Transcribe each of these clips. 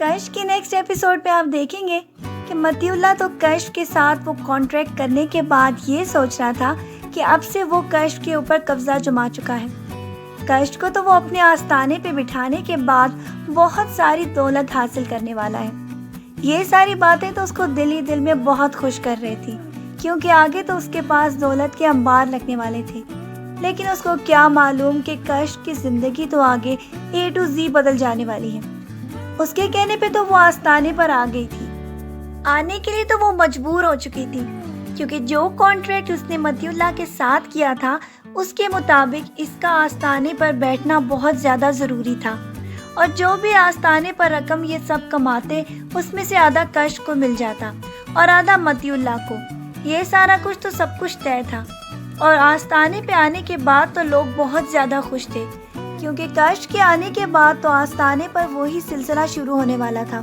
کشف کی next episode پہ آپ دیکھیں گے کہ متی اللہ تو کشف کے ساتھ وہ کانٹریکٹ کرنے کے بعد یہ سوچ رہا تھا کہ اب سے وہ کشف کے اوپر قبضہ جما چکا ہے۔ کشف کو تو وہ اپنے آستانے پہ بٹھانے کے بعد بہت ساری دولت حاصل کرنے والا ہے۔ یہ ساری باتیں تو اس کو دل ہی دل میں بہت خوش کر رہی تھی، کیونکہ آگے تو اس کے پاس دولت کے انبار لگنے والے تھے۔ لیکن اس کو کیا معلوم کہ کشف کی زندگی تو آگے A to Z بدل جانے والی ہے۔ اس کے کہنے پہ تو وہ آستانے پر آ گئی تھی، آنے کے لیے تو وہ مجبور ہو چکی تھی، کیونکہ جو کانٹریکٹ اس نے متی اللہ کے ساتھ کیا تھا اس کے مطابق اس کا آستانے پر بیٹھنا بہت زیادہ ضروری تھا، اور جو بھی آستانے پر رقم یہ سب کماتے اس میں سے آدھا کشف کو مل جاتا اور آدھا متی اللہ کو۔ یہ سارا کچھ تو سب کچھ طے تھا، اور آستانے پہ آنے کے بعد تو لوگ بہت زیادہ خوش تھے، کیونکہ کشف کے آنے کے بعد تو آستانے پر وہی سلسلہ شروع ہونے والا تھا۔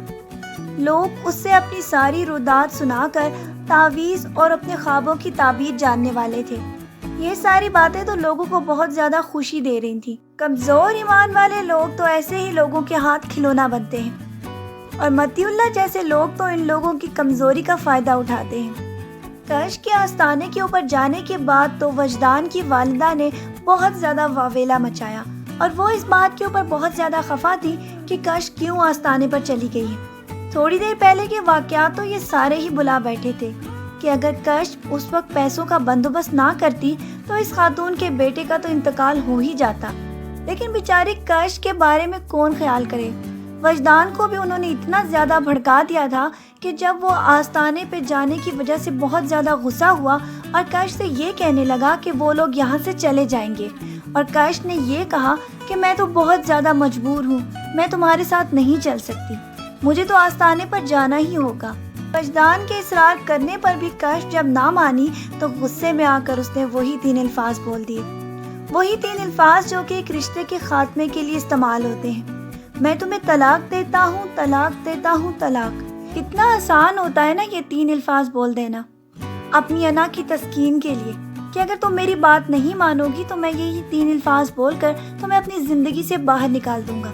لوگ اس سے اپنی ساری رودات سنا کر تعویذ اور اپنے خوابوں کی تعبیر جاننے والے تھے۔ یہ ساری باتیں تو لوگوں کو بہت زیادہ خوشی دے رہی تھیں۔ کمزور ایمان والے لوگ تو ایسے ہی لوگوں کے ہاتھ کھلونا بنتے ہیں، اور متی اللہ جیسے لوگ تو ان لوگوں کی کمزوری کا فائدہ اٹھاتے ہیں۔ کشف کے آستانے کے اوپر جانے کے بعد تو وجدان کی والدہ نے بہت زیادہ واویلا مچایا، اور وہ اس بات کے اوپر بہت زیادہ خفا تھی کہ کشف کیوں آستانے پر چلی گئی ہے۔ تھوڑی دیر پہلے کے واقعات تو یہ سارے ہی بلا بیٹھے تھے کہ اگر کشف اس وقت پیسوں کا بندوبست نہ کرتی تو اس خاتون کے بیٹے کا تو انتقال ہو ہی جاتا، لیکن بیچاری کشف کے بارے میں کون خیال کرے۔ وجدان کو بھی انہوں نے اتنا زیادہ بھڑکا دیا تھا کہ جب وہ آستانے پہ جانے کی وجہ سے بہت زیادہ غصہ ہوا اور کشف سے یہ کہنے لگا کہ وہ لوگ یہاں سے چلے جائیں گے، اور کشف نے یہ کہا کہ میں تو بہت زیادہ مجبور ہوں، میں تمہارے ساتھ نہیں چل سکتی، مجھے تو آستانے پر جانا ہی ہوگا۔ وجدان کے اصرار کرنے پر بھی کشف جب نہ مانی تو غصے میں آ کر اس نے وہی 3 الفاظ بول دیے، وہی 3 الفاظ جو کہ ایک رشتے کے خاتمے کے لیے استعمال ہوتے ہیں۔ میں تمہیں طلاق دیتا ہوں، طلاق دیتا ہوں، طلاق۔ کتنا آسان ہوتا ہے نا یہ 3 الفاظ بول دینا اپنی انا کی تسکین کے لیے، کہ اگر تم میری بات نہیں مانو گی تو میں یہی 3 الفاظ بول کر تمہیں اپنی زندگی سے باہر نکال دوں گا۔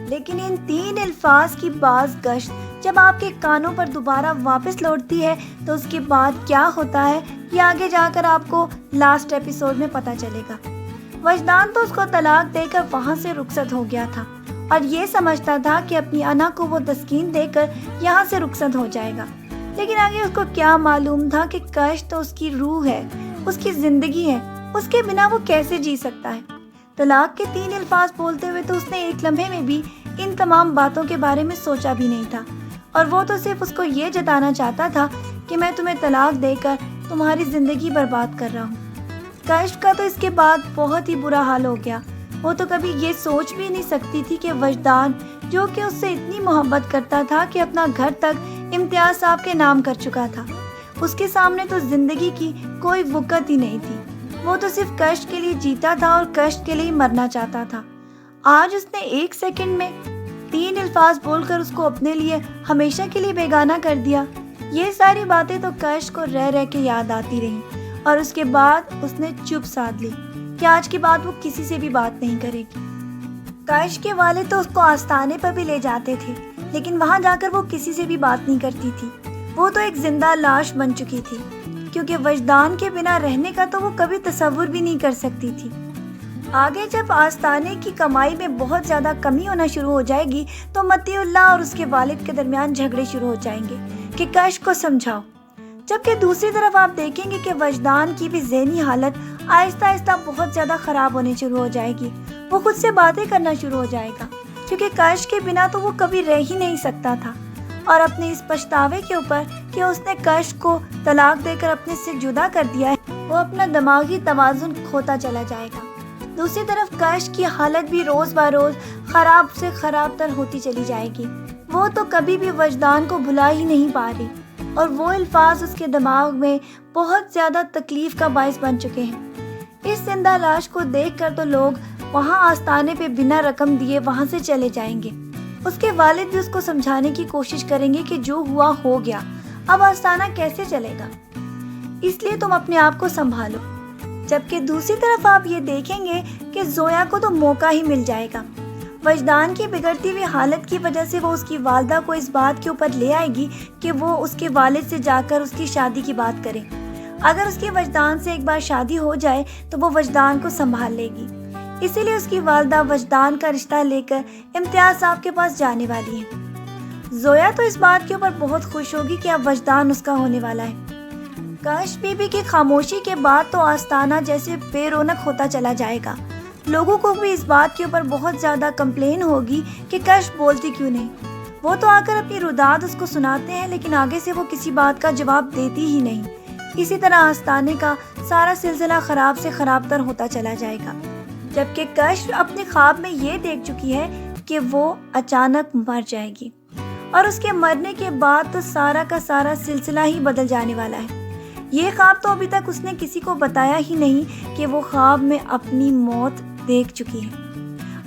لیکن ان 3 الفاظ کی باز گشت جب آپ کے کانوں پر دوبارہ واپس لوٹتی ہے تو اس کے بعد کیا ہوتا ہے یہ آگے جا کر آپ کو لاسٹ ایپیسوڈ میں پتہ چلے گا۔ وجدان تو اس کو طلاق دے کر وہاں سے رخصت ہو گیا تھا، اور یہ سمجھتا تھا کہ اپنی انا کو وہ تسکین دے کر یہاں سے رخصت ہو جائے گا، لیکن آگے اس کو کیا معلوم تھا کہ کشف تو اس کی روح ہے، اس کی زندگی ہے، اس کے بنا وہ کیسے جی سکتا ہے۔ طلاق کے 3 الفاظ بولتے ہوئے تو اس نے ایک لمحے میں بھی ان تمام باتوں کے بارے میں سوچا بھی نہیں تھا، اور وہ تو صرف اس کو یہ جتانا چاہتا تھا کہ میں تمہیں طلاق دے کر تمہاری زندگی برباد کر رہا ہوں۔ کشف کا تو اس کے بعد بہت ہی برا حال ہو گیا۔ وہ تو کبھی یہ سوچ بھی نہیں سکتی تھی کہ وجدان جو کہ اس سے اتنی محبت کرتا تھا کہ اپنا گھر تک امتیاز صاحب کے نام کر چکا تھا، اس کے سامنے تو زندگی کی کوئی وقت ہی نہیں تھی۔ وہ تو صرف کشف کے لیے جیتا تھا اور کشف کے لیے مرنا چاہتا تھا۔ آج اس نے 1 سیکنڈ میں 3 الفاظ بول کر اس کو اپنے لیے ہمیشہ کے لیے بیگانہ کر دیا۔ یہ ساری باتیں تو کشف کو رہ رہ کے یاد آتی رہیں، اور اس کے بعد اس نے چپ سادھ لی کہ آج کے بعد وہ کسی سے بھی بات نہیں کرے گی۔ کشف کے والد تو اس کو آستانے پر بھی لے جاتے تھے، لیکن وہاں جا کر وہ کسی سے بھی بات نہیں کرتی تھی۔ وہ تو ایک زندہ لاش بن چکی تھی، کیونکہ وجدان کے بنا رہنے کا تو وہ کبھی تصور بھی نہیں کر سکتی تھی۔ آگے جب آستانے کی کمائی میں بہت زیادہ کمی ہونا شروع ہو جائے گی تو متی اللہ اور اس کے والد کے درمیان جھگڑے شروع ہو جائیں گے کہ کشف کو سمجھاؤ، جبکہ دوسری طرف آپ دیکھیں گے کہ وجدان کی بھی ذہنی حالت آہستہ آہستہ بہت زیادہ خراب ہونے شروع ہو جائے گی۔ وہ خود سے باتیں کرنا شروع ہو جائے گا، کیونکہ کشف کے بنا تو وہ کبھی رہ ہی نہیں سکتا تھا، اور اپنے اس پچھتاوے کے اوپر کہ اس نے کشف کو طلاق دے کر اپنے سے جدا کر دیا ہے، وہ اپنا دماغی توازن کھوتا چلا جائے گا۔ دوسری طرف کشف کی حالت بھی روز بروز خراب سے خراب تر ہوتی چلی جائے گی۔ وہ تو کبھی بھی وجدان کو بھلا ہی نہیں پا رہی، اور وہ الفاظ اس کے دماغ میں بہت زیادہ تکلیف کا باعث بن چکے ہیں۔ اس زندہ لاش کو دیکھ کر تو لوگ وہاں آستانے پہ بنا رقم دیے وہاں سے چلے جائیں گے۔ اس کے والد بھی اس کو سمجھانے کی کوشش کریں گے کہ جو ہوا ہو گیا، اب آستانہ کیسے چلے گا، اس لیے تم اپنے آپ کو سنبھالو۔ جبکہ دوسری طرف آپ یہ دیکھیں گے کہ زویا کو تو موقع ہی مل جائے گا۔ وجدان کی بگڑتی ہوئی حالت کی وجہ سے وہ اس کی والدہ کو اس بات کے اوپر لے آئے گی کہ وہ اس کے والد سے جا کر اس کی شادی کی بات کرے۔ اگر اس کی وجدان سے ایک بار شادی ہو جائے تو وہ وجدان کو سنبھال لے گی۔ اسی لیے اس کی والدہ وجدان کا رشتہ لے کر امتیاز صاحب کے پاس جانے والی ہے۔ زویا تو اس بات کے اوپر بہت خوش ہوگی کہ اب وجدان اس کا ہونے والا ہے۔ کش بی بی کی خاموشی کے بعد تو آستانہ جیسے بے رونق ہوتا چلا جائے گا۔ لوگوں کو بھی اس بات کے اوپر بہت زیادہ کمپلین ہوگی کہ کش بولتی کیوں نہیں۔ وہ تو آ کر اپنی روداد اس کو سناتے ہیں لیکن آگے سے وہ کسی بات کا جواب دیتی ہی نہیں۔ اسی طرح آستانے کا سارا سلسلہ خراب سے خراب تر ہوتا چلا جائے گا، جبکہ کش اپنے خواب میں یہ دیکھ چکی ہے کہ وہ اچانک مر جائے گی اور اس کے مرنے کے بعد تو سارا کا سارا سلسلہ ہی بدل جانے والا ہے۔ یہ خواب تو ابھی تک اس نے کسی کو بتایا ہی نہیں کہ وہ خواب میں اپنی موت دیکھ چکی ہے۔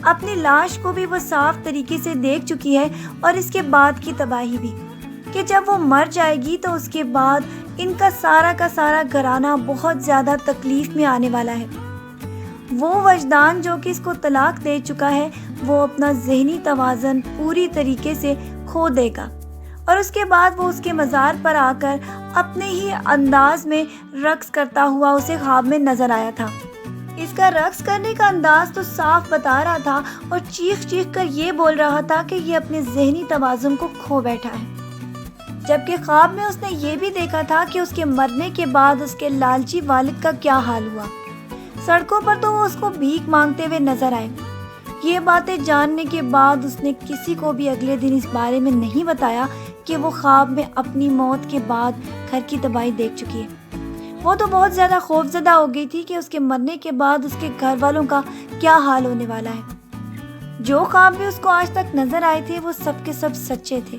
اپنی لاش کو بھی وہ صاف طریقے سے دیکھ چکی ہے اور اس کے بعد کی تباہی بھی، کہ جب وہ مر جائے گی تو اس کے بعد ان کا سارا گھرانہ بہت زیادہ تکلیف میں آنے والا ہے۔ وہ وجدان جو کہ اس کو طلاق دے چکا ہے وہ اپنا ذہنی توازن پوری طریقے سے کھو دے گا اور اس کے بعد وہ اس کے مزار پر آ کر اپنے ہی انداز میں رقص کرتا ہوا اسے خواب میں نظر آیا تھا۔ اس کا رقص کرنے کا انداز تو صاف بتا رہا تھا اور چیخ کر یہ بول رہا تھا کہ یہ اپنے ذہنی توازن کو کھو بیٹھا ہے، جبکہ خواب میں اس نے یہ بھی دیکھا تھا کہ اس کے مرنے کے بعد اس کے لالچی والد کا کیا حال ہوا۔ سڑکوں پر تو وہ اس کو بھیک مانگتے ہوئے نظر آئے۔ یہ باتیں جاننے کے بعد اس نے کسی کو بھی اگلے دن اس بارے میں نہیں بتایا کہ وہ خواب میں اپنی موت کے بعد گھر کی تباہی دیکھ چکی ہے۔ وہ تو بہت زیادہ خوفزدہ ہو گئی تھی کہ اس کے مرنے کے بعد اس کے گھر والوں کا کیا حال ہونے والا ہے۔ جو خواب بھی اس کو آج تک نظر آئے تھے وہ سب کے سب سچے تھے۔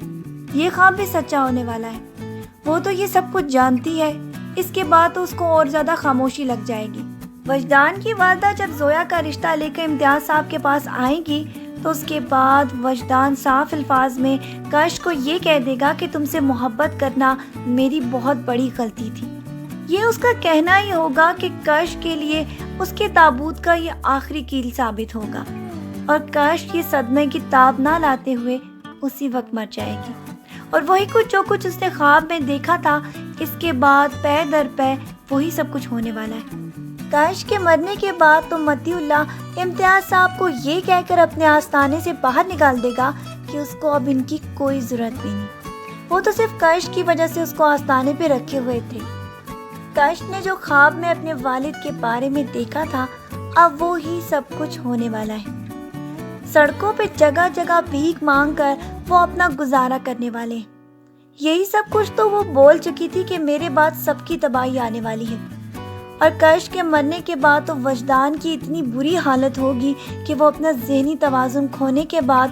یہ خواب بھی سچا ہونے والا ہے۔ وہ تو یہ سب کچھ جانتی ہے۔ اس کے بعد تو اس کو اور زیادہ خاموشی لگ جائے گی۔ وجدان کی والدہ جب زویا کا رشتہ لے کر امتیاز صاحب کے پاس آئے گی تو اس کے بعد وجدان صاف الفاظ میں کش کو یہ کہہ دے گا کہ تم سے محبت کرنا میری بہت بڑی غلطی تھی۔ یہ اس کا کہنا ہی ہوگا کہ کش کے لیے اس کے تابوت کا یہ آخری کیل ثابت ہوگا اور کش یہ صدمے کی تاب نہ لاتے ہوئے اسی وقت مر جائے گی اور وہی کچھ اس نے خواب میں دیکھا تھا اس کے بعد پے در پے وہی سب کچھ ہونے والا ہے۔ کش کے مرنے کے بعد تو متی اللہ امتیاز صاحب کو یہ کہہ کر اپنے آستانے سے باہر نکال دے گا کہ اس کو اب ان کی کوئی ضرورت بھی نہیں۔ وہ تو صرف کش کی وجہ سے اس کو آستانے پہ رکھے ہوئے تھے۔ کش نے جو خواب میں اپنے والد کے بارے میں دیکھا تھا اب وہ ہی سب کچھ ہونے والا ہے۔ سڑکوں پہ جگہ جگہ بھیک مانگ کر وہ اپنا گزارا کرنے والے ہیں۔ یہی سب کچھ تو وہ بول چکی تھی کہ میرے بعد سب کی تباہی آنے والی ہے اور کش کے مرنے کے بعد تو وجدان کی اتنی بری حالت ہوگی کہ وہ اپنا ذہنی توازن کھونے کے بعد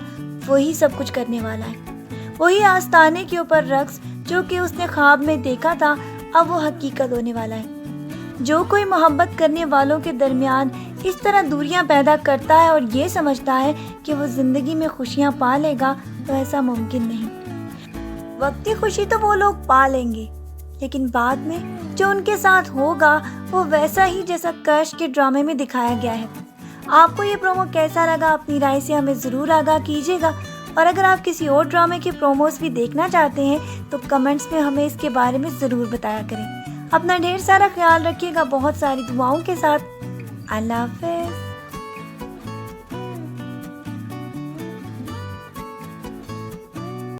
وہی سب کچھ کرنے والا ہے۔ وہی آستانے کے اوپر رقص جو کہ اس نے خواب میں دیکھا تھا اب وہ حقیقت ہونے والا ہے۔ جو کوئی محبت کرنے والوں کے درمیان اس طرح دوریاں پیدا کرتا ہے اور یہ سمجھتا ہے کہ وہ زندگی میں خوشیاں پا لے گا تو ایسا ممکن نہیں۔ وقتی خوشی تو وہ لوگ پا لیں گے لیکن بعد میں جو ان کے ساتھ ہوگا وہ ویسا ہی جیسا کش کے ڈرامے میں دکھایا گیا ہے۔ آپ کو یہ پرومو کیسا لگا اپنی رائے سے ہمیں ضرور آگاہ کیجیے گا اور اگر آپ کسی اور ڈرامے کے پروموز بھی دیکھنا چاہتے ہیں تو کمنٹس میں ہمیں اس کے بارے میں ضرور بتایا کریں۔ اپنا ڈھیر سارا خیال رکھیے گا بہت ساری دعاؤں کے ساتھ۔ اللہ حافظ۔